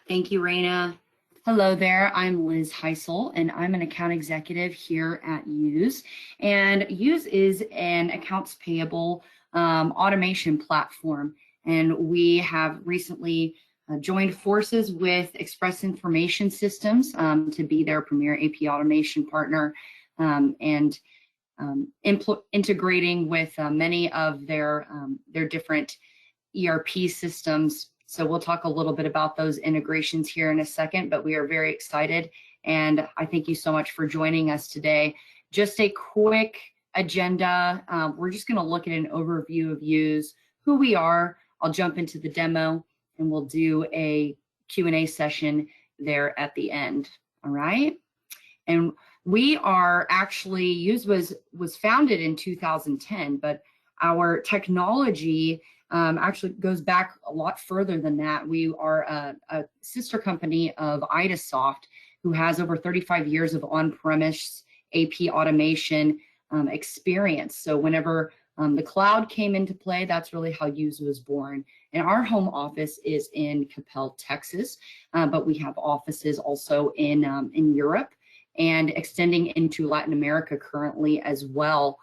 Thank you, Raina. Hello there, I'm Liz Heisel, and I'm an account executive here at Yooz. And Yooz is an accounts payable automation platform. And we have recently joined forces with Express Information Systems to be their premier AP automation partner and integrating with many of their different ERP systems. So we'll talk a little bit about those integrations here in a second, but we are very excited. And I thank you so much for joining us today. Just a quick agenda. We're just going to look at an overview of Yooz, who we are. I'll jump into the demo and we'll do a Q&A session there at the end. All right. And we are actually, Yooz was founded in 2010, but our technology actually goes back a lot further than that. We are a sister company of Idasoft, who has over 35 years of on-premise AP automation experience. So whenever the cloud came into play, that's really how Yooz was born. And our home office is in Capel, Texas, but we have offices also in Europe and extending into Latin America currently as well.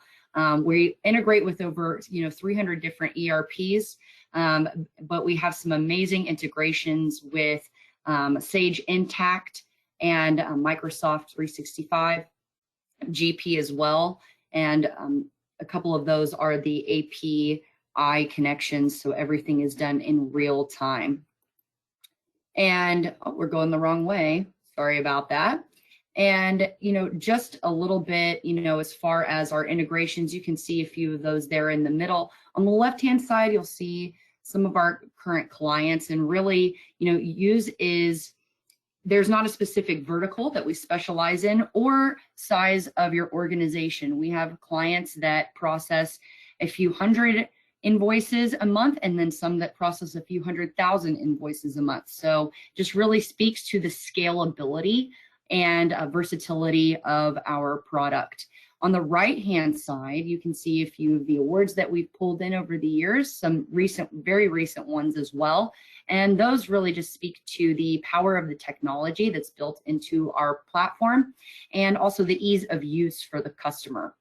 We integrate with over 300 different ERPs, but we have some amazing integrations with Sage Intacct and Microsoft 365, GP as well. And a couple of those are the API connections, so everything is done in real time. And we're going the wrong way. Sorry about that. And, just a little bit, as far as our integrations, you can see a few of those there in the middle. On the left-hand side, you'll see some of our current clients. And really, Yooz is, there's not a specific vertical that we specialize in or size of your organization. We have clients that process a few hundred invoices a month, and then some that process a few 100,000 invoices a month. So just really speaks to the scalability and versatility of our product. On the right-hand side, you can see a few of the awards that we've pulled in over the years, some very recent ones as well. And those really just speak to the power of the technology that's built into our platform and also the ease of use for the customer.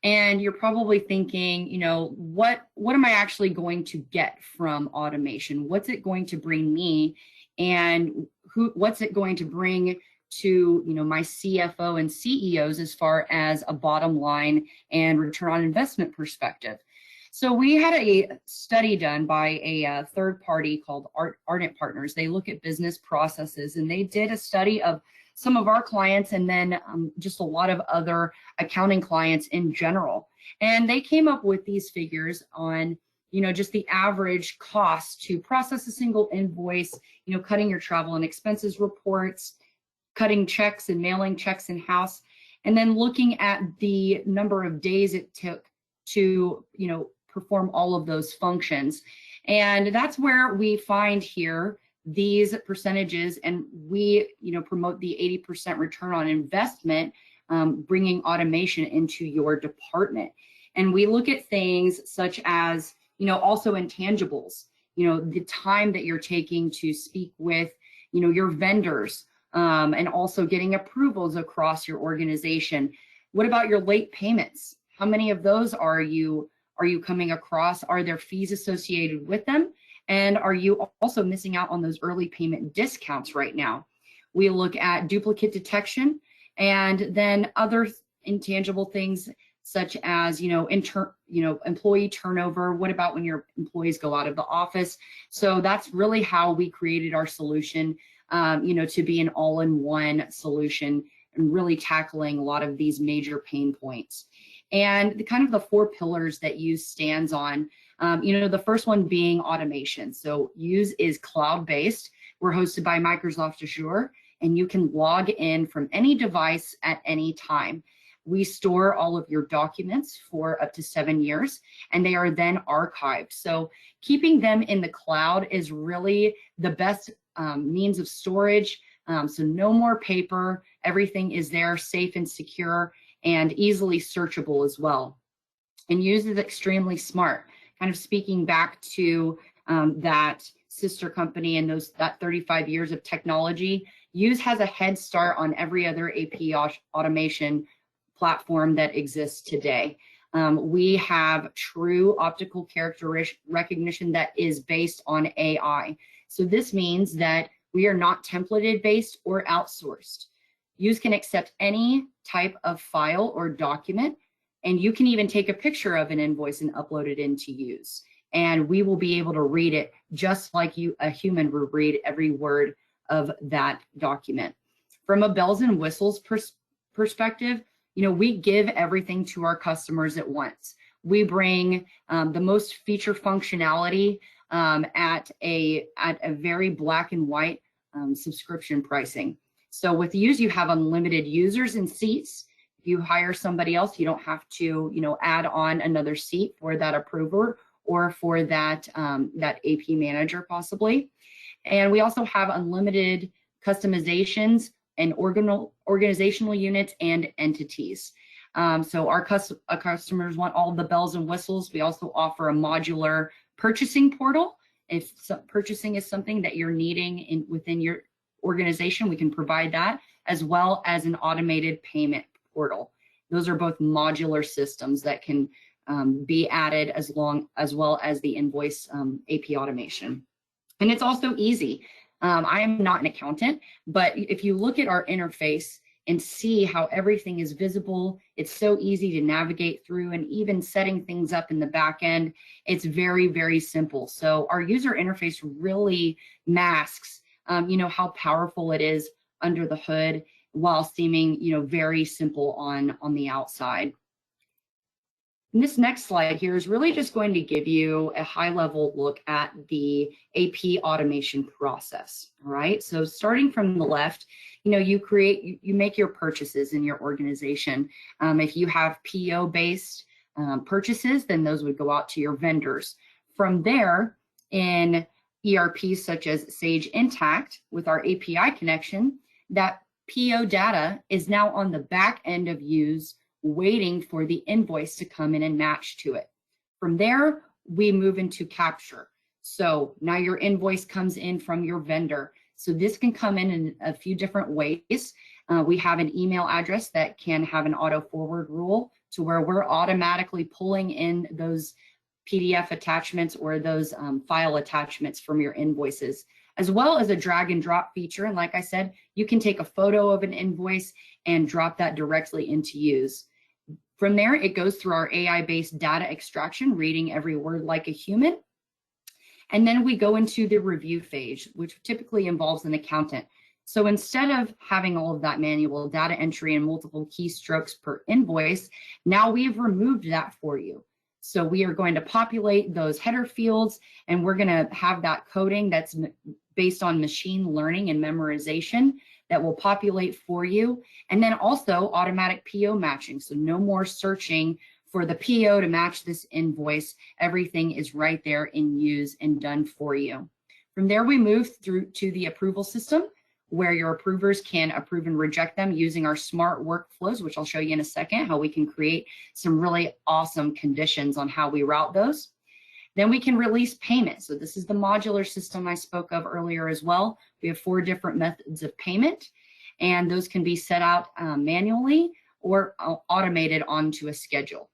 And you're probably thinking, what am I actually going to get from automation? What's it going to bring me? And what's it going to bring to my CFO and CEOs as far as a bottom line and return on investment perspective? So we had a study done by a third party called Ardent Partners. They look at business processes, and they did a study of some of our clients and then just a lot of other accounting clients in general. And they came up with these figures on just the average cost to process a single invoice, cutting your travel and expenses reports, cutting checks and mailing checks in-house, and then looking at the number of days it took to, perform all of those functions. And that's where we find here these percentages, and we, promote the 80% return on investment, bringing automation into your department. And we look at things such as, also intangibles, the time that you're taking to speak with, your vendors, and also getting approvals across your organization. What about your late payments? How many of those are you coming across? Are there fees associated with them? And are you also missing out on those early payment discounts right now? We look at duplicate detection and then other intangible things such as, employee turnover. What about when your employees go out of the office? So that's really how we created our solution, to be an all-in-one solution and really tackling a lot of these major pain points. And the 4 pillars that Yooz stands on, the first one being automation. So Yooz is cloud-based. We're hosted by Microsoft Azure, and you can log in from any device at any time. We store all of your documents for up to 7 years, and they are then archived. So keeping them in the cloud is really the best means of storage. So no more paper, everything is there, safe and secure, and easily searchable as well. And Yooz is extremely smart, kind of speaking back to that sister company and that 35 years of technology, Yooz has a head start on every other AP automation platform that exists today. We have true optical character recognition that is based on AI. So this means that we are not templated based or outsourced. Yooz can accept any type of file or document, and you can even take a picture of an invoice and upload it into Yooz. And we will be able to read it just like a human would read every word of that document. From a bells and whistles perspective, we give everything to our customers at once. We bring the most feature functionality at a very black and white subscription pricing. So with Yooz, you have unlimited users and seats. If you hire somebody else, you don't have to, add on another seat for that approver or for that AP manager possibly. And we also have unlimited customizations and organizational units and entities. So our customers want all the bells and whistles. We also offer a modular purchasing portal. If purchasing is something that you're needing within your organization, we can provide that, as well as an automated payment portal. Those are both modular systems that can be added as well as the invoice AP automation. And it's also easy. I am not an accountant, but if you look at our interface and see how everything is visible, it's so easy to navigate through, and even setting things up in the back end, it's very, very simple. So our user interface really masks, how powerful it is under the hood while seeming, very simple on the outside. And this next slide here is really just going to give you a high-level look at the AP automation process. All right, so starting from the left, you make your purchases in your organization. If you have PO-based purchases, then those would go out to your vendors. From there, in ERPs such as Sage Intacct with our API connection, that PO data is now on the back end of Yooz, waiting for the invoice to come in and match to it. From there, we move into capture. So now your invoice comes in from your vendor. So this can come in a few different ways. We have an email address that can have an auto forward rule to where we're automatically pulling in those PDF attachments or those file attachments from your invoices, as well as a drag and drop feature. And like I said, you can take a photo of an invoice and drop that directly into Yooz. From there, it goes through our AI-based data extraction, reading every word like a human. And then we go into the review phase, which typically involves an accountant. So instead of having all of that manual data entry and multiple keystrokes per invoice, now we've removed that for you. So we are going to populate those header fields, and we're going to have that coding that's based on machine learning and memorization that will populate for you. And then also automatic PO matching. So no more searching for the PO to match this invoice. Everything is right there in Yooz and done for you. From there, we move through to the approval system, where your approvers can approve and reject them using our smart workflows, which I'll show you in a second, how we can create some really awesome conditions on how we route those. Then we can release payment. So this is the modular system I spoke of earlier as well. We have 4 different methods of payment, and those can be set out manually or automated onto a schedule.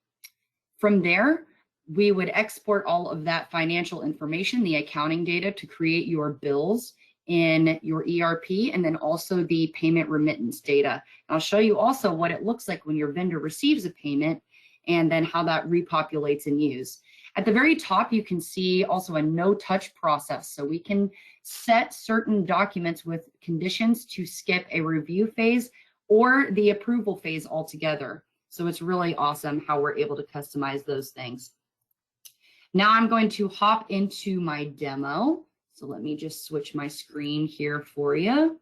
From there, we would export all of that financial information, the accounting data, to create your bills in your ERP, and then also the payment remittance data. I'll show you also what it looks like when your vendor receives a payment, and then how that repopulates in Yooz. At the very top, you can see also a no-touch process. So we can set certain documents with conditions to skip a review phase or the approval phase altogether. So it's really awesome how we're able to customize those things. Now I'm going to hop into my demo. So let me just switch my screen here for you.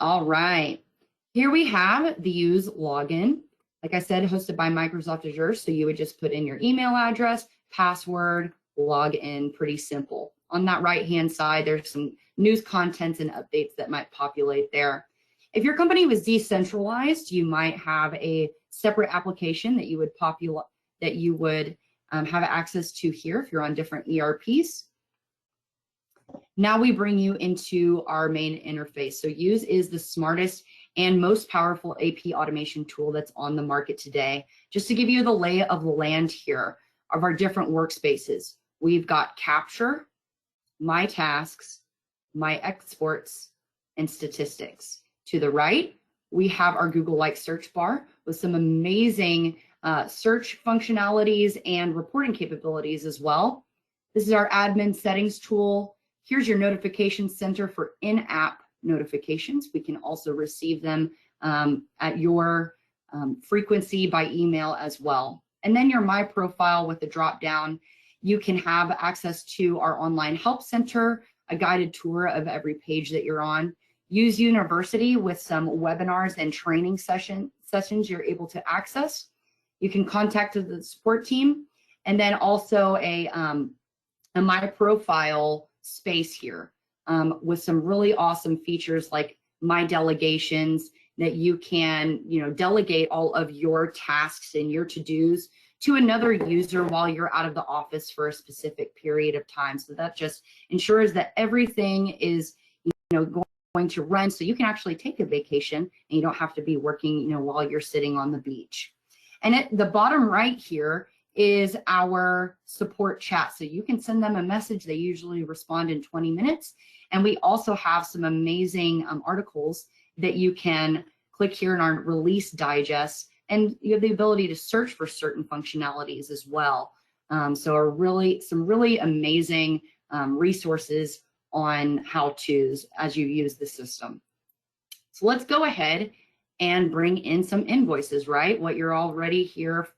All right, here we have the Yooz login. Like I said, hosted by Microsoft Azure. So you would just put in your email address, password, log in, pretty simple. on that right-hand side, there's some news contents and updates that might populate there. If your company was decentralized, you might have a separate application that you would have access to here if you're on different ERPs. Now we bring you into our main interface. So Yooz is the smartest and most powerful AP automation tool that's on the market today. Just to give you the lay of the land here of our different workspaces, we've got Capture, My Tasks, My Exports, and Statistics. To the right, we have our Google-like search bar with some amazing search functionalities and reporting capabilities as well. This is our admin settings tool. Here's your notification center for in-app notifications. We can also receive them at your frequency by email as well. And then your My Profile with the drop down, you can have access to our online help center, a guided tour of every page that you're on. Yooz University with some webinars and training sessions you're able to access. You can contact the support team, and then also a My Profile space here with some really awesome features like My Delegations, that you can delegate all of your tasks and your to-dos to another user while you're out of the office for a specific period of time. So that just ensures that everything is going to run, so you can actually take a vacation and you don't have to be working while you're sitting on the beach. And at the bottom right here is our support chat. So you can send them a message. They usually respond in 20 minutes. And we also have some amazing articles that you can click here in our release digest, and you have the ability to search for certain functionalities as well. So some really amazing resources on how-tos as you use the system. So let's go ahead and bring in some invoices, right? What you're already here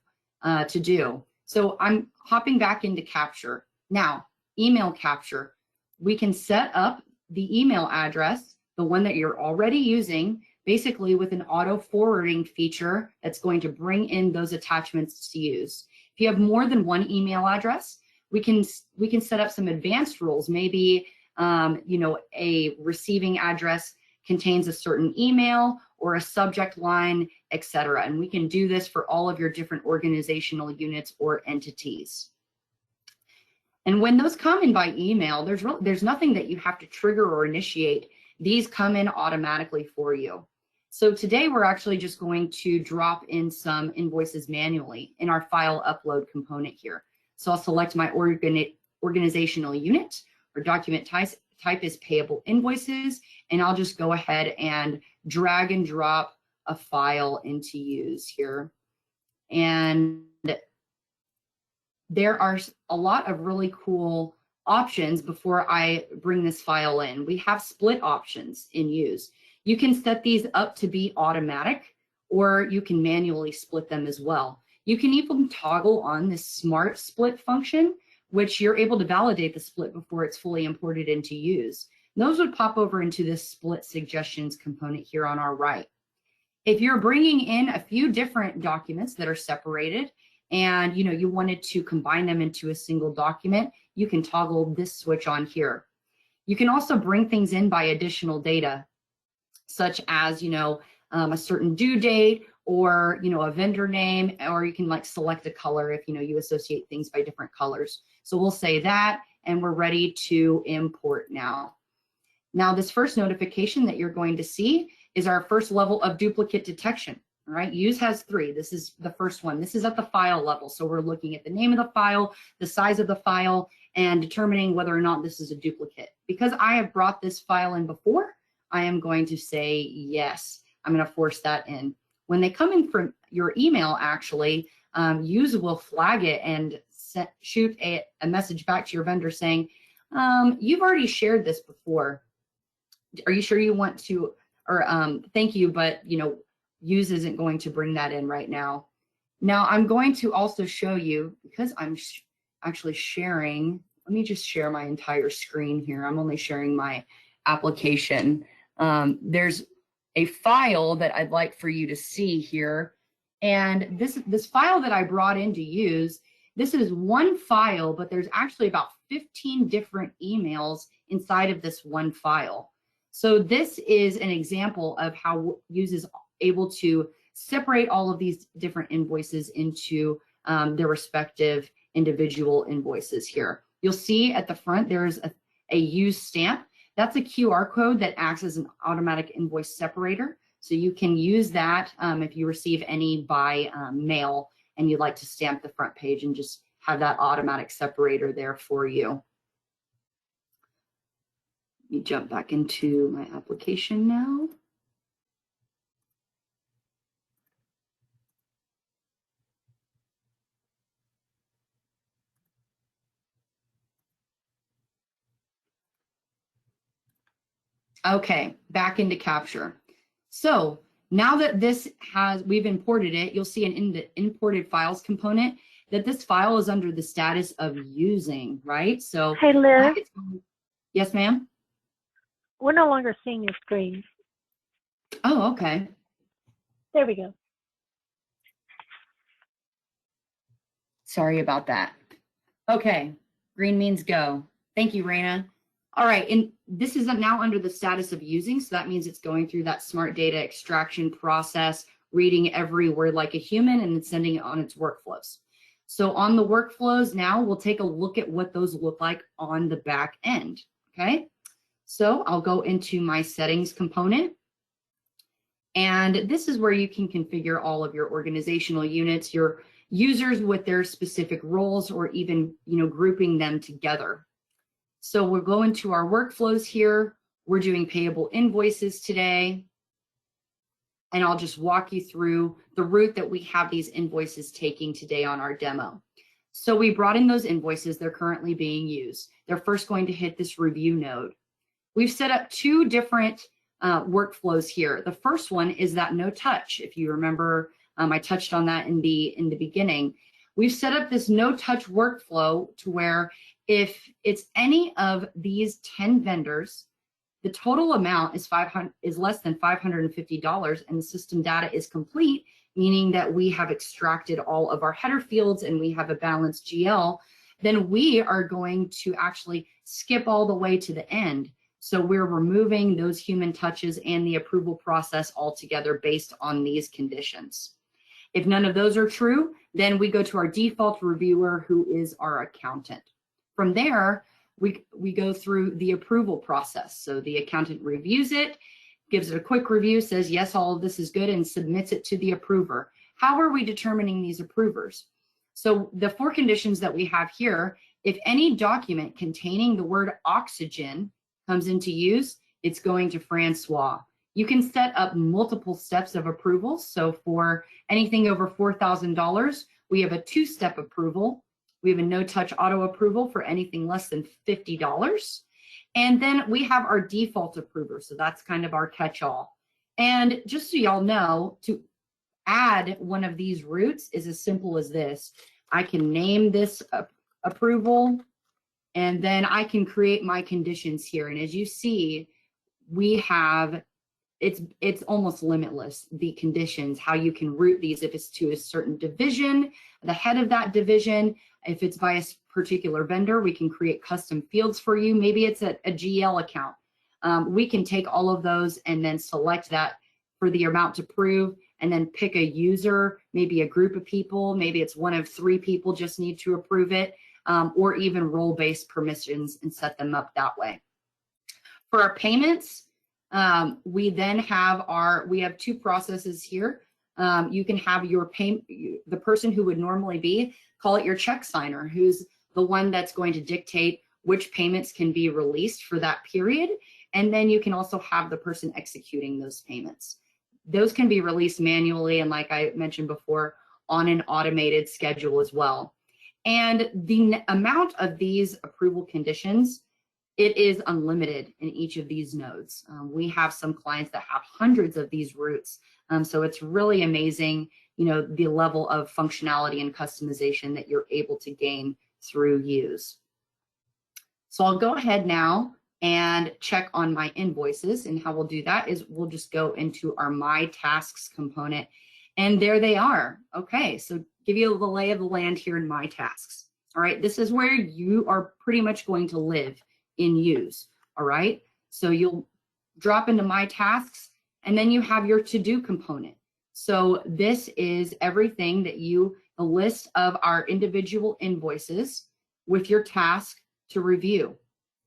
to do. So I'm hopping back into Capture. Now, email capture. We can set up the email address, the one that you're already using, basically with an auto forwarding feature that's going to bring in those attachments to Yooz. If you have more than one email address, we can set up some advanced rules. Maybe a receiving address contains a certain email or a subject line, etc. And we can do this for all of your different organizational units or entities. And when those come in by email, there's nothing that you have to trigger or initiate. These come in automatically for you. So today we're actually just going to drop in some invoices manually in our file upload component here. So I'll select my organizational unit, or document type is payable invoices, and I'll just go ahead and drag and drop a file into Yooz here. And there are a lot of really cool options before I bring this file in. We have split options in Yooz. You can set these up to be automatic, or you can manually split them as well. You can even toggle on this smart split function, which you're able to validate the split before it's fully imported into Yooz. Those would pop over into this split suggestions component here on our right. If you're bringing in a few different documents that are separated and you wanted to combine them into a single document, you can toggle this switch on here. You can also bring things in by additional data, such as a certain due date, or a vendor name, or you can select a color if you associate things by different colors. So we'll say that, and we're ready to import now. Now this first notification that you're going to see is our first level of duplicate detection. All right, Yooz has 3. This is the first one. This is at the file level. So we're looking at the name of the file, the size of the file, and determining whether or not this is a duplicate. Because I have brought this file in before, I am going to say yes. I'm going to force that in. When they come in from your email, actually, Yooz will flag it and shoot a message back to your vendor saying, you've already shared this before. Are you sure you want to, or thank you, but Yooz isn't going to bring that in right now. Now I'm going to also show you, because I'm actually sharing, let me just share my entire screen here. I'm only sharing my application. There's a file that I'd like for you to see here. And this file that I brought into Yooz, this is one file, but there's actually about 15 different emails inside of this one file. So this is an example of how Yooz is able to separate all of these different invoices into their respective individual invoices here. You'll see at the front there's a Yooz stamp. That's a QR code that acts as an automatic invoice separator. So you can use that if you receive any by mail and you'd like to stamp the front page and just have that automatic separator there for you. Let me jump back into my application now. Okay, back into Capture. So now that we've imported it, you'll see in the imported files component that this file is under the status of using, right? So hey, Liz. Yes, ma'am. We're no longer seeing your screen. Oh, okay. There we go. Sorry about that. Okay, green means go. Thank you, Raina. All right, and this is now under the status of using, so that means it's going through that smart data extraction process, reading every word like a human and then sending it on its workflows. So on the workflows now, we'll take a look at what those look like on the back end, okay? So I'll go into my settings component, and this is where you can configure all of your organizational units, your users with their specific roles, or even, grouping them together. So we'll go into our workflows here. We're doing payable invoices today. And I'll just walk you through the route that we have these invoices taking today on our demo. So we brought in those invoices. They're currently being used. They're first going to hit this review node. We've set up two different workflows here. The first one is that no touch. If you remember, I touched on that in the beginning. We've set up this no touch workflow to where if it's any of these 10 vendors, the total amount is less than $550 and the system data is complete, meaning that we have extracted all of our header fields and we have a balanced GL, then we are going to actually skip all the way to the end. So we're removing those human touches and the approval process altogether based on these conditions. If none of those are true, then we go to our default reviewer, who is our accountant. From there, we go through the approval process. So the accountant reviews it, gives it a quick review, says, yes, all of this is good, and submits it to the approver. How are we determining these approvers? So the 4 conditions that we have here, if any document containing the word oxygen comes into use, it's going to Francois. You can set up multiple steps of approval. So for anything over $4,000, we have a 2-step approval. We have a no-touch auto approval for anything less than $50. And then we have our default approver. So that's kind of our catch-all. And just so y'all know, to add one of these routes is as simple as this. I can name this approval, and then I can create my conditions here. And as you see, we have, it's almost limitless, the conditions, how you can route these. If it's to a certain division, the head of that division, if it's by a particular vendor, we can create custom fields for you. Maybe it's a GL account. We can take all of those and then select that for the amount to prove, and then pick a user, maybe a group of people, maybe it's one of 3 people just need to approve it, or even role-based permissions and set them up that way. For our payments, we then have we have 2 processes here. You can have the person who would normally be, call it your check signer, who's the one that's going to dictate which payments can be released for that period. And then you can also have the person executing those payments. Those can be released manually, and like I mentioned before, on an automated schedule as well. And the amount of these approval conditions, it is unlimited in each of these nodes. We have some clients that have hundreds of these routes. So it's really amazing, the level of functionality and customization that you're able to gain through Yooz. So I'll go ahead now and check on my invoices, and how we'll do that is we'll just go into our My Tasks component, and there they are. Okay, so give you the lay of the land here in My Tasks. All right, this is where you are pretty much going to live in Yooz. All right, so you'll drop into my tasks, and then you have your to-do component. So this is everything that the list of our individual invoices with your task to review.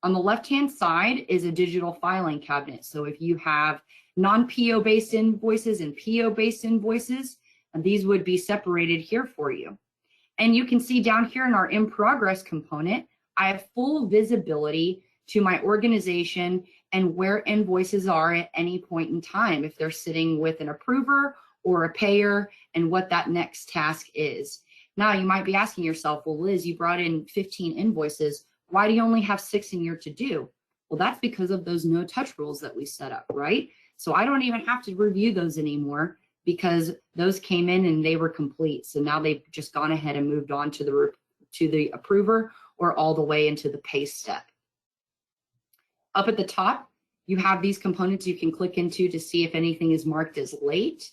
On the left-hand side is a digital filing cabinet. So if you have non-PO based invoices and PO based invoices, these would be separated here for you. And you can see down here in our in progress component, I have full visibility to my organization and where invoices are at any point in time, if they're sitting with an approver or a payer, and what that next task is. Now you might be asking yourself, well, Liz, you brought in 15 invoices. Why do you only have 6 in your to-do? Well, that's because of those no touch rules that we set up, right? So I don't even have to review those anymore because those came in and they were complete. So now they've just gone ahead and moved on to the approver or all the way into the pay step. Up at the top, you have these components you can click into to see if anything is marked as late.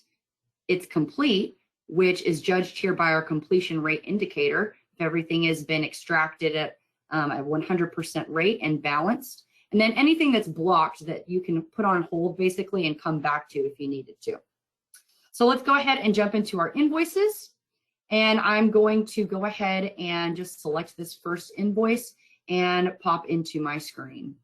It's complete, which is judged here by our completion rate indicator. If everything has been extracted at a 100% rate and balanced. And then anything that's blocked that you can put on hold basically and come back to if you needed to. So let's go ahead and jump into our invoices. And I'm going to go ahead and just select this first invoice and pop into my screen.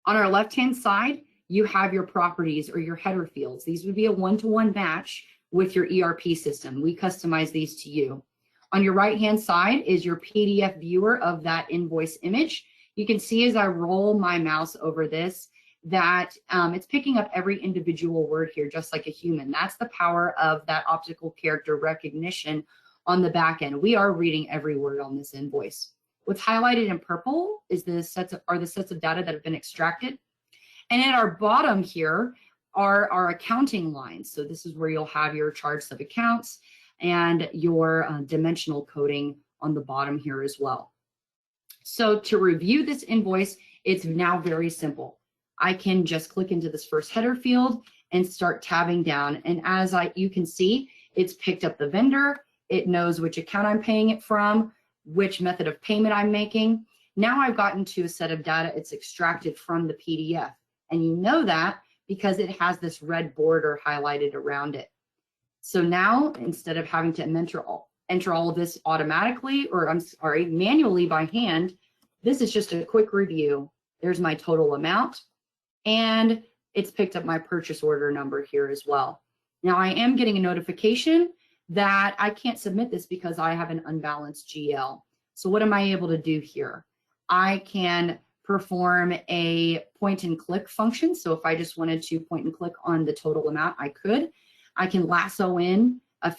On our left-hand side, you have your properties or your header fields. These would be a one-to-one match with your ERP system. We customize these to you. On your right-hand side is your PDF viewer of that invoice image. You can see as I roll my mouse over this that it's picking up every individual word here, just like a human. That's the power of that optical character recognition on the back end. We are reading every word on this invoice. What's highlighted in purple is the sets of data that have been extracted. And at our bottom here are our accounting lines. So this is where you'll have your charts of accounts and your dimensional coding on the bottom here as well. So to review this invoice, it's now very simple. I can just click into this first header field and start tabbing down. And as you can see, it's picked up the vendor. It knows which account I'm paying it from, which method of payment I'm making. Now I've gotten to a set of data it's extracted from the PDF. And you know that because it has this red border highlighted around it. So now, instead of having to enter all of this automatically, or I'm sorry, manually by hand, this is just a quick review. There's my total amount, and it's picked up my purchase order number here as well. Now I am getting a notification that I can't submit this because I have an unbalanced GL. So what am I able to do here? I can perform a point and click function. So if I just wanted to point and click on the total amount, I could. I can lasso in a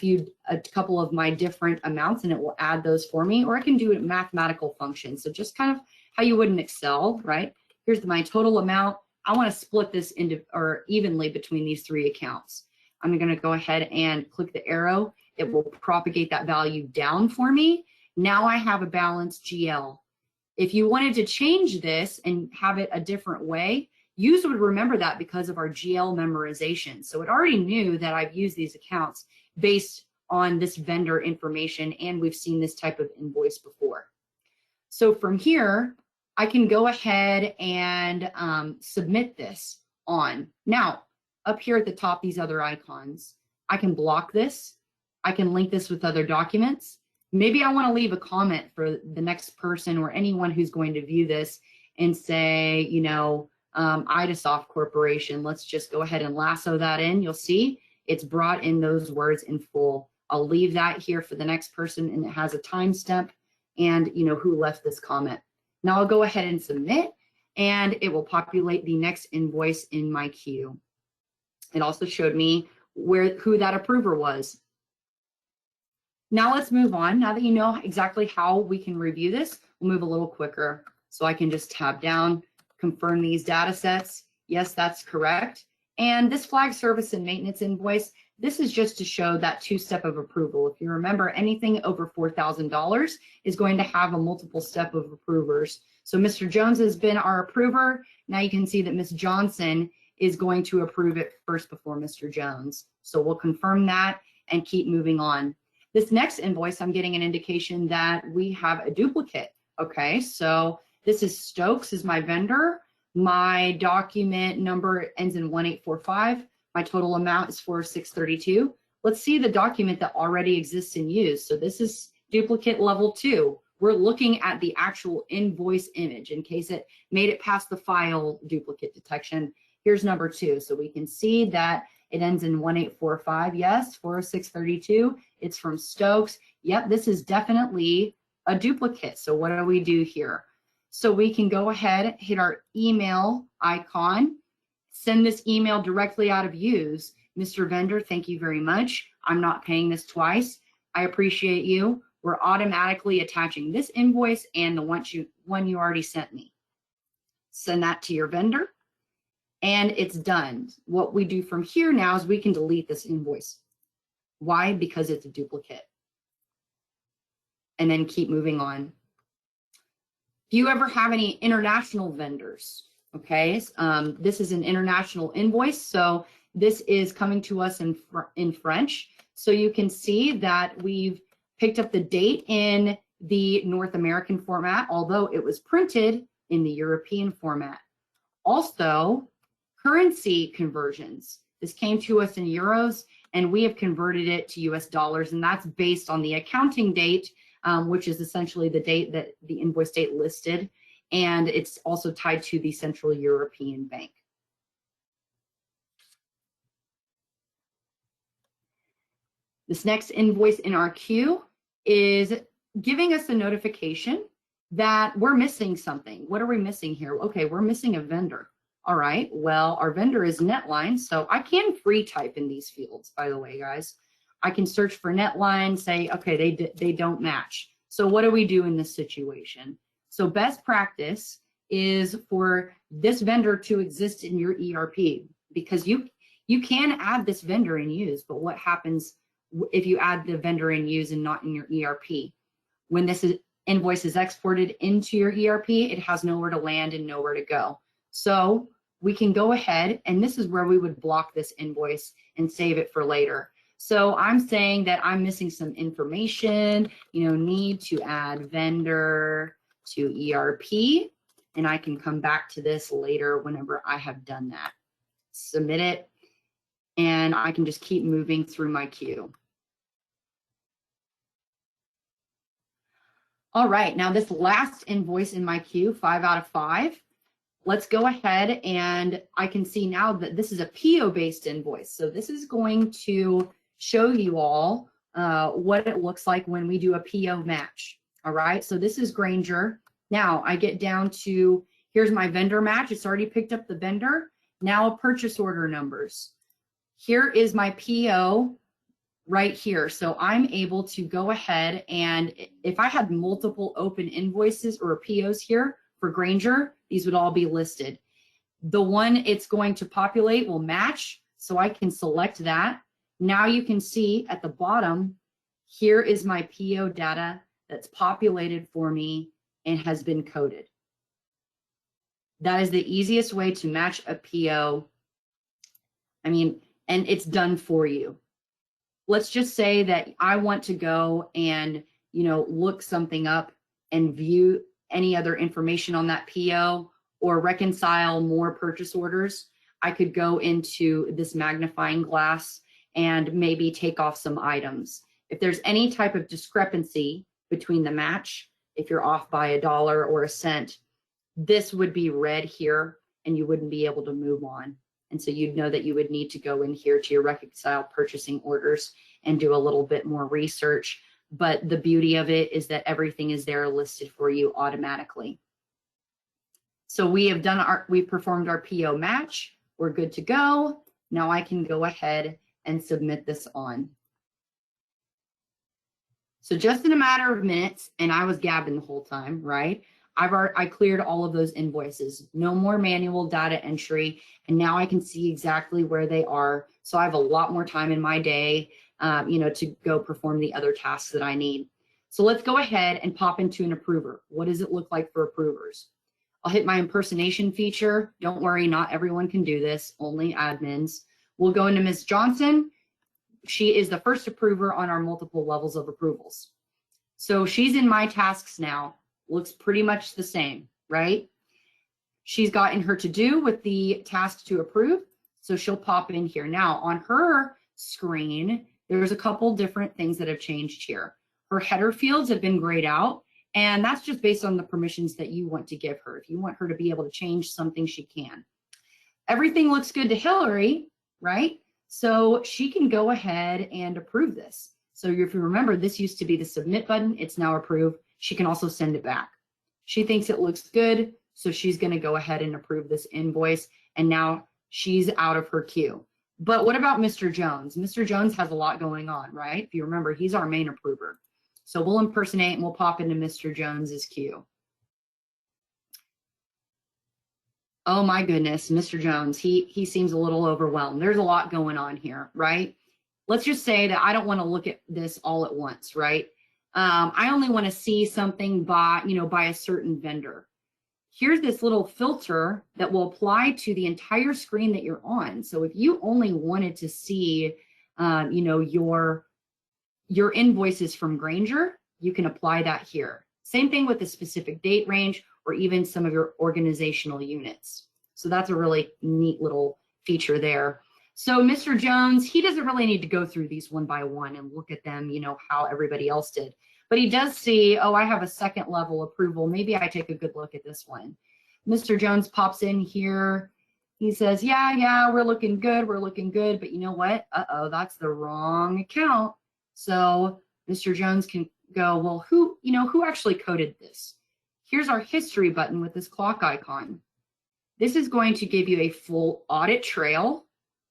couple of my different amounts and it will add those for me, or I can do a mathematical function. So just kind of how you would in Excel, right? Here's my total amount. I want to split this into or evenly between these 3 accounts. I'm going to go ahead and click the arrow. It will propagate that value down for me. Now I have a balanced GL. If you wanted to change this and have it a different way, Yooz would remember that because of our GL memorization. So it already knew that I've used these accounts based on this vendor information, and we've seen this type of invoice before. So from here, I can go ahead and submit this on. Now, up here at the top, these other icons, I can block this. I can link this with other documents. Maybe I want to leave a comment for the next person or anyone who's going to view this and say, you know, Idasoft Corporation, let's just go ahead and lasso that in. You'll see it's brought in those words in full. I'll leave that here for the next person, and it has a timestamp and you know who left this comment. Now I'll go ahead and submit, and it will populate the next invoice in my queue. It also showed me who that approver was. Now let's move on. Now that you know exactly how we can review this, we'll move a little quicker. So I can just tab down, confirm these data sets. Yes, that's correct. And this flag service and maintenance invoice, this is just to show that 2-step of approval. If you remember, anything over $4,000 is going to have a multiple step of approvers. So Mr. Jones has been our approver. Now you can see that Ms. Johnson is going to approve it first before Mr. Jones. So we'll confirm that and keep moving on. This next invoice, I'm getting an indication that we have a duplicate. Okay, so this is Stokes is my vendor. My document number ends in 1845. My total amount is 4632. Let's see the document that already exists in Yooz. So this is duplicate level 2. We're looking at the actual invoice image in case it made it past the file duplicate detection. Here's number 2. So we can see that it ends in 1845. Yes, 40632. It's from Stokes. Yep, this is definitely a duplicate. So what do we do here? So we can go ahead, hit our email icon, send this email directly out of Yooz. Mr. Vendor, thank you very much. I'm not paying this twice. I appreciate you. We're automatically attaching this invoice and the one you already sent me. Send that to your vendor, and it's done. What we do from here now is we can delete this invoice. Why? Because it's a duplicate. And then keep moving on. If you ever have any international vendors, okay, this is an international invoice, so this is coming to us in French. So you can see that we've picked up the date in the North American format, although it was printed in the European format. Also, currency conversions. This came to us in euros, and we have converted it to US dollars, and that's based on the accounting date, which is essentially the date that the invoice date listed, and it's also tied to the Central European Bank. This next invoice in our queue is giving us a notification that we're missing something. What are we missing here? Okay, we're missing a vendor. All right, well, our vendor is Netline, so I can free type in these fields, by the way, guys. I can search for Netline, say, okay, they don't match. So what do we do in this situation? So best practice is for this vendor to exist in your ERP, because you can add this vendor in Yooz, but what happens if you add the vendor in Yooz and not in your ERP? When this invoice is exported into your ERP, it has nowhere to land and nowhere to go. So we can go ahead, and this is where we would block this invoice and save it for later. So I'm saying that I'm missing some information, need to add vendor to ERP, and I can come back to this later whenever I have done that. Submit it, and I can just keep moving through my queue. All right, now this last invoice in my queue, 5 out of 5, let's go ahead, and I can see now that this is a PO-based invoice. So this is going to show you all what it looks like when we do a PO match. All right, so this is Grainger. Now I get down to, here's my vendor match. It's already picked up the vendor. Now purchase order numbers. Here is my PO right here. So I'm able to go ahead, and if I had multiple open invoices or POs here for Grainger, these would all be listed. The one it's going to populate will match, so I can select that. Now you can see at the bottom, here is my PO data that's populated for me and has been coded. That is the easiest way to match a PO. And it's done for you. Let's just say that I want to go and, look something up and view any other information on that PO or reconcile more purchase orders. I could go into this magnifying glass and maybe take off some items. If there's any type of discrepancy between the match, if you're off by $1 or a cent, this would be red here and you wouldn't be able to move on. And so you'd know that you would need to go in here to your reconcile purchasing orders and do a little bit more research. But the beauty of it is that everything is there listed for you automatically. So we've performed our PO match. We're good to go. Now I can go ahead and submit this on. So just in a matter of minutes, and I was gabbing the whole time, right? I cleared all of those invoices. No more manual data entry, and now I can see exactly where they are. So I have a lot more time in my day, to go perform the other tasks that I need. So let's go ahead and pop into an approver. What does it look like for approvers? I'll hit my impersonation feature. Don't worry, not everyone can do this, only admins. We'll go into Ms. Johnson. she is the first approver on our multiple levels of approvals. So she's in my tasks now, looks pretty much the same, right? She's got in her to-do with the task to approve, so she'll pop in here. Now on her screen, there's a couple different things that have changed here. Her header fields have been grayed out, and that's just based on the permissions that you want to give her. If you want her to be able to change something, she can. Everything looks good to Hillary, right? So she can go ahead and approve this. So if you remember, this used to be the submit button. It's now approved. She can also send it back. She thinks it looks good, so she's going to go ahead and approve this invoice, and now she's out of her queue. But what about Mr. Jones? Mr. Jones has a lot going on, right? If you remember, he's our main approver. So we'll impersonate and we'll pop into Mr. Jones's queue. Oh my goodness, Mr. Jones, he seems a little overwhelmed. There's a lot going on here, right? Let's just say that I don't want to look at this all at once, right? I only want to see something by a certain vendor. Here's this little filter that will apply to the entire screen that you're on. So if you only wanted to see, your invoices from Grainger, you can apply that here. Same thing with the specific date range or even some of your organizational units. So that's a really neat little feature there. So Mr. Jones, he doesn't really need to go through these one by one and look at them, how everybody else did. But he does see, oh, I have a second level approval. Maybe I take a good look at this one. Mr. Jones pops in here. He says, yeah, we're looking good. But you know what? Uh-oh, that's the wrong account. So Mr. Jones can go, well, who actually coded this? Here's our history button with this clock icon. This is going to give you a full audit trail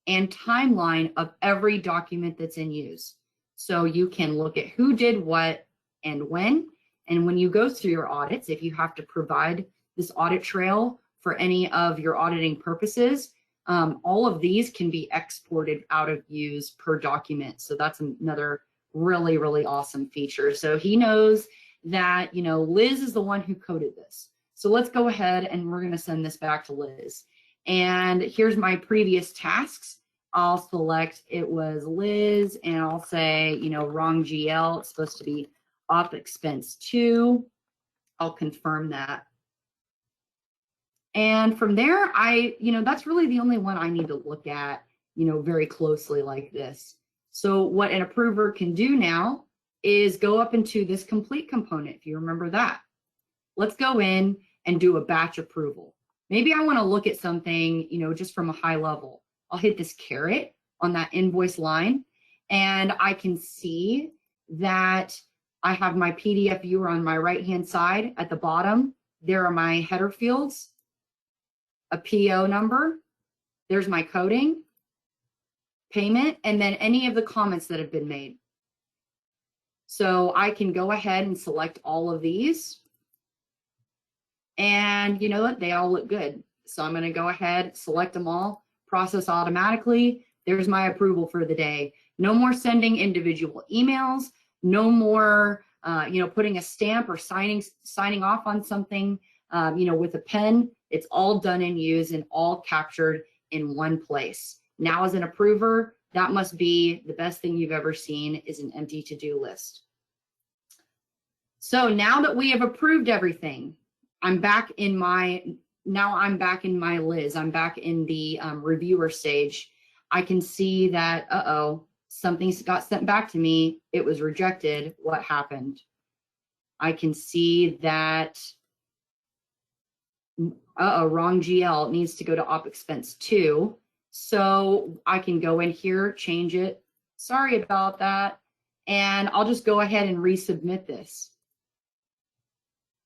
and timeline of every document that's in use. So you can look at who did what and when. And when you go through your audits, if you have to provide this audit trail for any of your auditing purposes, all of these can be exported out of Yooz per document. So that's another really, really awesome feature. So he knows that, Liz is the one who coded this. So let's go ahead and we're going to send this back to Liz. And here's my previous tasks. I'll select it was Liz and I'll say, wrong GL. It's supposed to be op expense 2. I'll confirm that. And from there, that's really the only one I need to look at, very closely like this. So what an approver can do now is go up into this complete component, if you remember that. Let's go in and do a batch approval. Maybe I want to look at something, just from a high level. I'll hit this caret on that invoice line, and I can see that I have my PDF viewer on my right-hand side. At the bottom, there are my header fields, a PO number, there's my coding, payment, and then any of the comments that have been made. So I can go ahead and select all of these. And you know what? They all look good. So I'm going to go ahead, select them all, process automatically. There's my approval for the day. No more sending individual emails. No more, putting a stamp or signing off on something, with a pen. It's all done in Yooz and all captured in one place. Now, as an approver, that must be the best thing you've ever seen, is an empty to-do list. So now that we have approved everything, I'm back in my Liz. I'm back in the reviewer stage. I can see that, something's got sent back to me. It was rejected. What happened? I can see that, wrong GL. It needs to go to op expense 2. So I can go in here, change it. Sorry about that. And I'll just go ahead and resubmit this.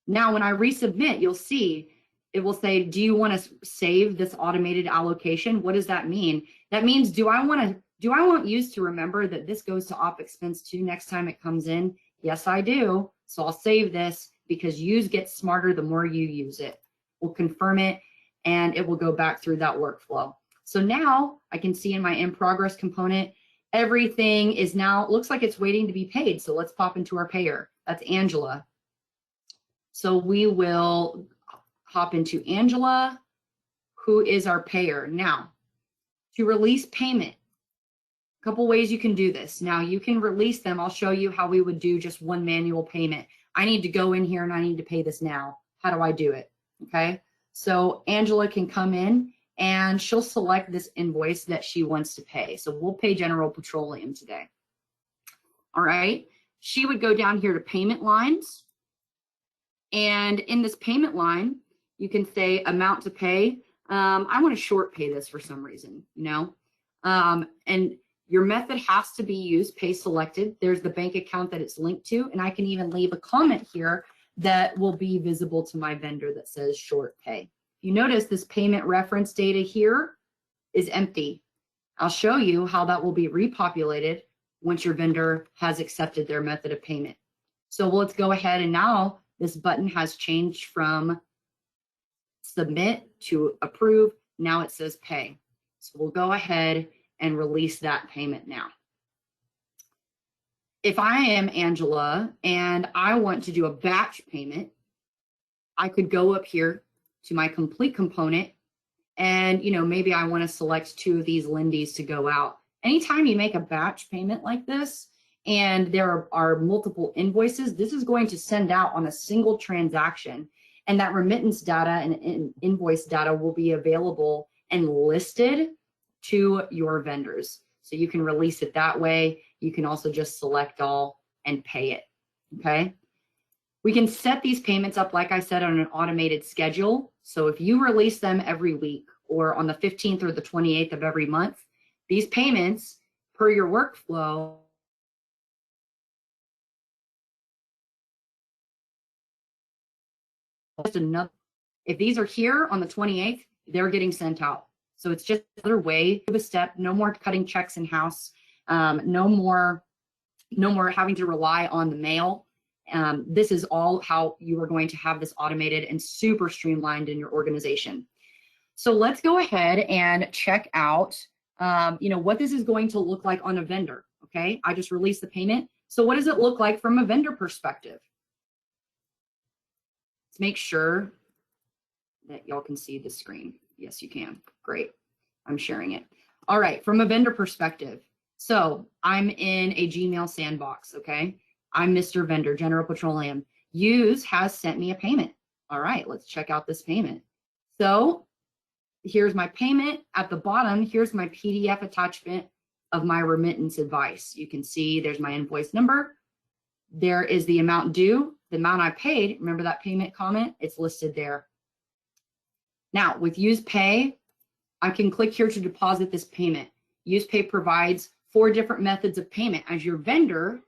Now, when I resubmit, you'll see it will say, do you want to save this automated allocation? What does that mean? That means, do I want Yooz to remember that this goes to op expense 2 next time it comes in? Yes, I do. So I'll save this, because Yooz gets smarter the more you use it. We'll confirm it and it will go back through that workflow. So now I can see in my in progress component, everything is now, looks like it's waiting to be paid. So let's pop into our payer. That's Angela. So we will hop into Angela, who is our payer. Now, to release payment, A couple ways you can do this. Now you can release them. I'll show you how we would do just one manual payment. I need to go in here and I need to pay this now. How do I do it? Okay. So Angela can come in and she'll select this invoice that she wants to pay. So we'll pay General Petroleum today. All right. She would go down here to payment lines. And in this payment line, you can say amount to pay. I want to short pay this for some reason, you know, and your method has to be used, pay selected. There's the bank account that it's linked to, and I can even leave a comment here that will be visible to my vendor that says short pay. You notice this payment reference data here is empty. I'll show you how that will be repopulated once your vendor has accepted their method of payment. So let's go ahead, and now this button has changed from submit to approve. Now it says pay. So we'll go ahead and release that payment now. If I am Angela and I want to do a batch payment, I could go up here to my complete component and, you know, maybe I want to select 2 of these Lindy's to go out. Anytime you make a batch payment like this and there are multiple invoices, this is going to send out on a single transaction, and that remittance data and invoice data will be available and listed to your vendors. So you can release it that way. You can also just select all and pay it, okay? We can set these payments up, like I said, on an automated schedule. So if you release them every week or on the 15th or the 28th of every month, these payments per your workflow just another. If these are here on the 28th, they're getting sent out. So it's just another way of a step. No more cutting checks in house. No more having to rely on the mail. This is all how you are going to have this automated and super streamlined in your organization. So let's go ahead and check out, you know, what this is going to look like on a vendor. Okay, I just released the payment. So what does it look like from a vendor perspective? Let's make sure that y'all can see the screen. Yes, you can. Great. I'm sharing it. All right, from a vendor perspective. So I'm in a Gmail sandbox, okay? I'm Mr. Vendor, General Petroleum. Yooz has sent me a payment. All right, let's check out this payment. So here's my payment. At the bottom, here's my PDF attachment of my remittance advice. You can see there's my invoice number. There is the amount due, the amount I paid. Remember that payment comment? It's listed there. Now with Yooz Pay, I can click here to deposit this payment. Yooz Pay provides 4 different methods of payment. As your vendor,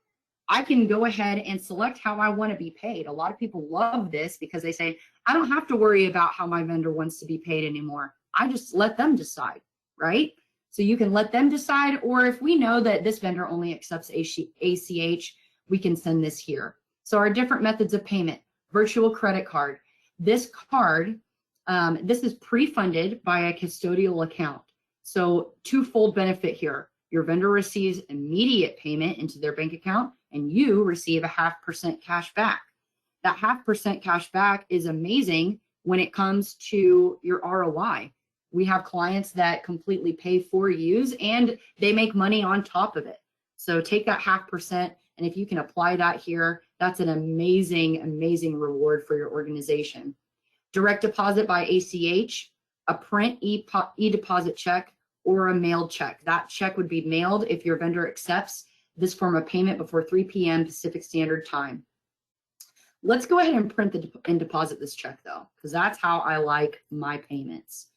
I can go ahead and select how I want to be paid. A lot of people love this because they say, I don't have to worry about how my vendor wants to be paid anymore. I just let them decide, right? So you can let them decide, or if we know that this vendor only accepts ACH, we can send this here. So our different methods of payment, virtual credit card. This card, this is pre-funded by a custodial account. So twofold benefit here. Your vendor receives immediate payment into their bank account, and you receive a 0.5% cash back. That 0.5% cash back is amazing when it comes to your ROI. We have clients that completely pay for Yooz and they make money on top of it. So take that 0.5%, and if you can apply that here, that's an amazing, amazing reward for your organization. Direct deposit by ACH, a print e-deposit check, or a mailed check. That check would be mailed if your vendor accepts this form of payment before 3 p.m. Pacific Standard Time. Let's go ahead and print and deposit this check though, because that's how I like my payments.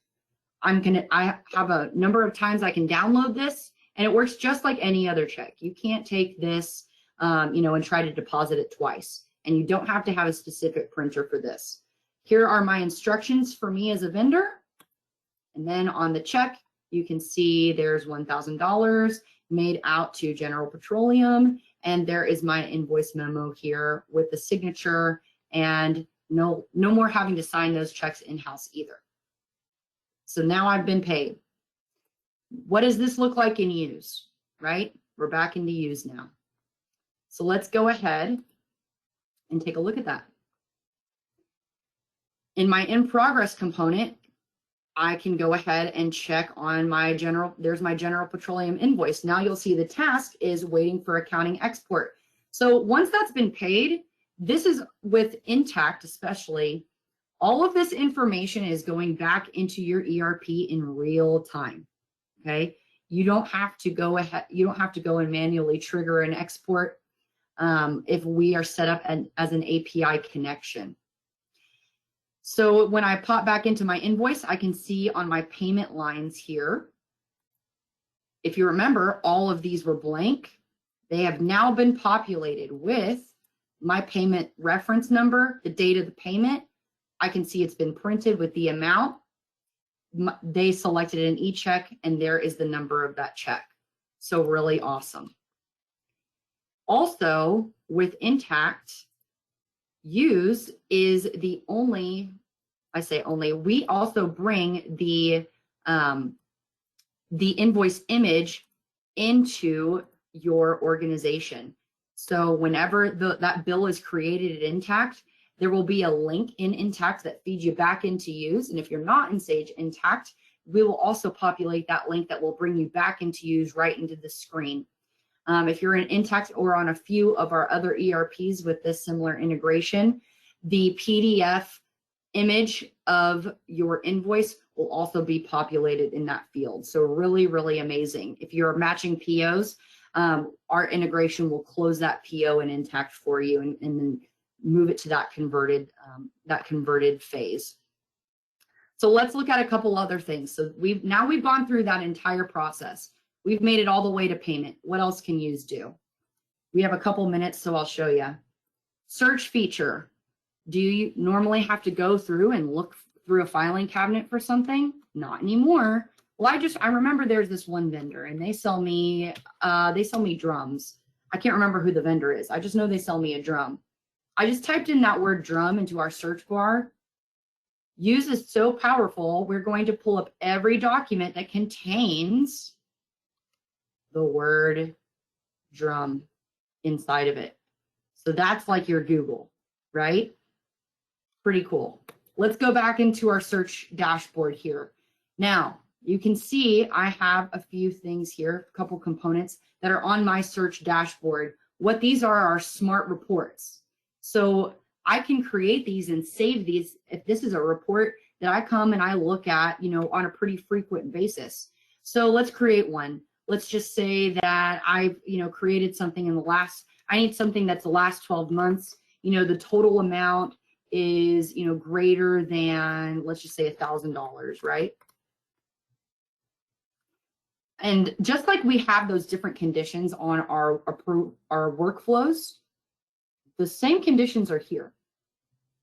I have a number of times I can download this, and it works just like any other check. You can't take this, you know, and try to deposit it twice, and you don't have to have a specific printer for this. Here are my instructions for me as a vendor, and then on the check, you can see there's $1,000 made out to General Petroleum, and there is my invoice memo here with the signature, and no more having to sign those checks in-house either. So now I've been paid. What does this look like in Yooz, right? We're back into Yooz now. So let's go ahead and take a look at that. In my in progress component, I can go ahead and check on my there's my general petroleum invoice. Now you'll see the task is waiting for accounting export. So once that's been paid, this is with Intact especially, all of this information is going back into your ERP in real time, okay? You don't have to go ahead, you don't have to go and manually trigger an export if we are set up as an API connection. So when I pop back into my invoice, I can see on my payment lines here, if you remember, all of these were blank. They have now been populated with my payment reference number, the date of the payment. I can see it's been printed with the amount. They selected an e-check, and there is the number of that check. So really awesome. Also, with Intact, Yooz is the only, I say only, we also bring the invoice image into your organization. So whenever that bill is created at Intact, there will be a link in Intact that feeds you back into Yooz. And if you're not in Sage Intact, we will also populate that link that will bring you back into Yooz right into the screen. If you're in Intact or on a few of our other ERPs with this similar integration, the PDF image of your invoice will also be populated in that field. So really, really amazing. If you're matching POs, our integration will close that PO in Intact for you and then move it to that converted phase. So let's look at a couple other things. So we've gone through that entire process. We've made it all the way to payment. What else can Yooz do? We have a couple minutes, so I'll show you. Search feature. Do you normally have to go through and look through a filing cabinet for something? Not anymore. Well, I remember there's this one vendor, and they sell me drums. I can't remember who the vendor is. I just know they sell me a drum. I just typed in that word drum into our search bar. Yooz is so powerful, we're going to pull up every document that contains the word drum inside of it. So that's like your Google, right? Pretty cool. Let's go back into our search dashboard here. Now, you can see I have a few things here, a couple components that are on my search dashboard. What these are smart reports. So I can create these and save these if this is a report that I come and I look at, on a pretty frequent basis. So let's create one. Let's just say that I've, created something in the last, I need something that's the last 12 months. The total amount is, greater than, let's just say $1,000, right? And just like we have those different conditions on our workflows, the same conditions are here.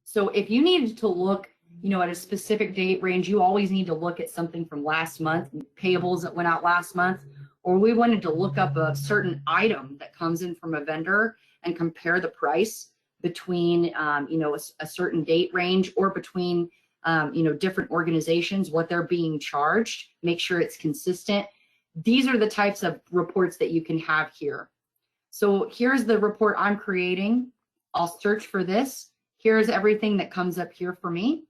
So if you needed to look, at a specific date range, you always need to look at something from last month, payables that went out last month, or we wanted to look up a certain item that comes in from a vendor and compare the price between, a certain date range or between, different organizations, what they're being charged, make sure it's consistent. These are the types of reports that you can have here. So here's the report I'm creating. I'll search for this. Here's everything that comes up here for me.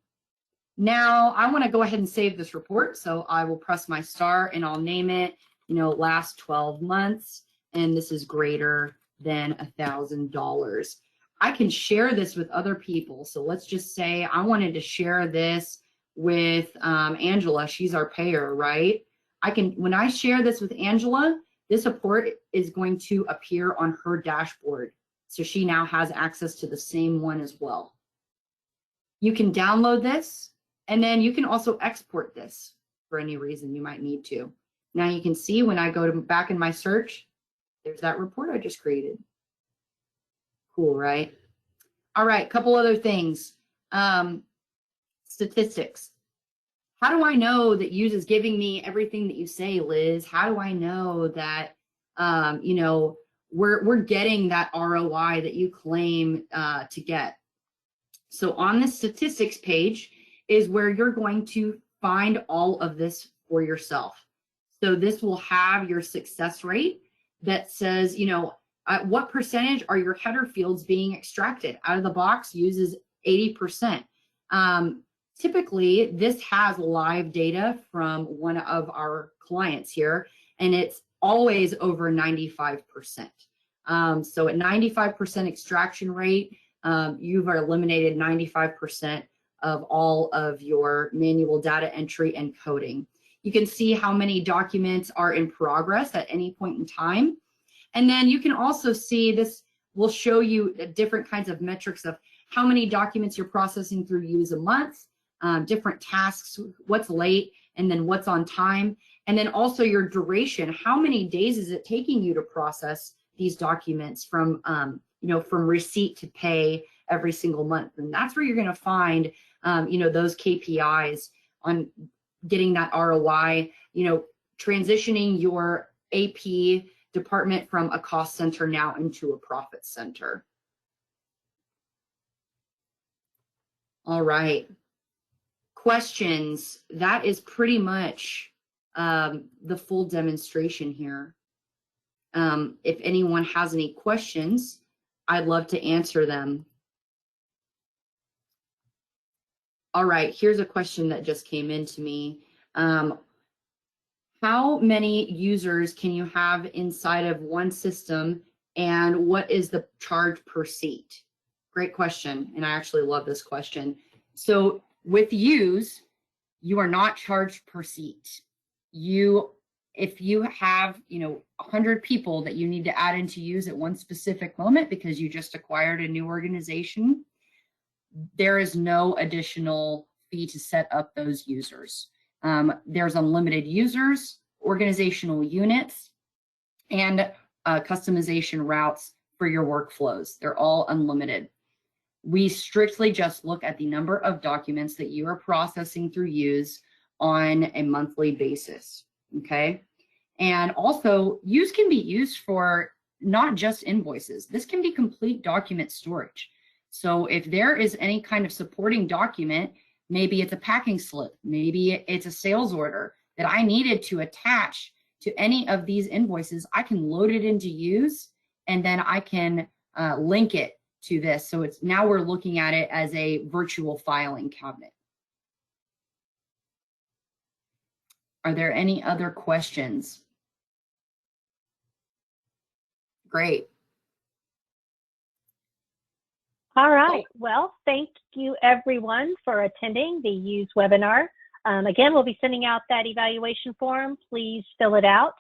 Now I want to go ahead and save this report. So I will press my star and I'll name it, last 12 months. And this is greater than $1,000. I can share this with other people. So let's just say I wanted to share this with Angela. She's our payer, right? When I share this with Angela, this report is going to appear on her dashboard. So she now has access to the same one as well. You can download this, and then you can also export this for any reason you might need to. Now you can see when I go back in my search, there's that report I just created. Cool, right? All right, couple other things. Statistics. How do I know that Yooz is giving me everything that you say, Liz? How do I know that, we're getting that ROI that you claim to get? So on the statistics page is where you're going to find all of this for yourself. So this will have your success rate that says, what percentage are your header fields being extracted? Out of the box, uses 80%. typically this has live data from one of our clients here, and it's always over 95%. So at 95% extraction rate, you've eliminated 95% of all of your manual data entry and coding. You can see how many documents are in progress at any point in time. And then you can also see, this will show you different kinds of metrics of how many documents you're processing through Yooz a month, different tasks, what's late, and then what's on time. And then also your duration, how many days is it taking you to process these documents from, from receipt to pay every single month. And that's where you're going to find, those KPIs on getting that ROI, transitioning your AP department from a cost center now into a profit center. All right. Questions. That is pretty much the full demonstration here. If anyone has any questions, I'd love to answer them. All right, here's a question that just came in to me. How many users can you have inside of one system, and what is the charge per seat? Great question, and I actually love this question. So with Yooz, you are not charged per seat. If you have 100 people that you need to add into Yooz at one specific moment because you just acquired a new organization, there is no additional fee to set up those users. There's unlimited users, organizational units, and customization routes for your workflows. They're all unlimited. We strictly just look at the number of documents that you are processing through Yooz on a monthly basis, okay? And also, Yooz can be used for not just invoices. This can be complete document storage. So if there is any kind of supporting document, maybe it's a packing slip, maybe it's a sales order that I needed to attach to any of these invoices, I can load it into Yooz, and then I can link it to this. So now we're looking at it as a virtual filing cabinet. Are there any other questions? Great. All right. Well, thank you everyone for attending the Yooz webinar. Again, we'll be sending out that evaluation form. Please fill it out.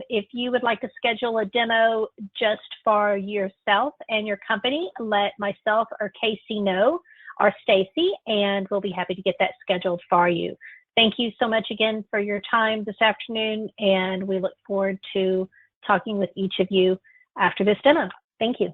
If you would like to schedule a demo just for yourself and your company, let myself or Casey know, or Stacy, and we'll be happy to get that scheduled for you. Thank you so much again for your time this afternoon, and we look forward to talking with each of you after this demo. Thank you.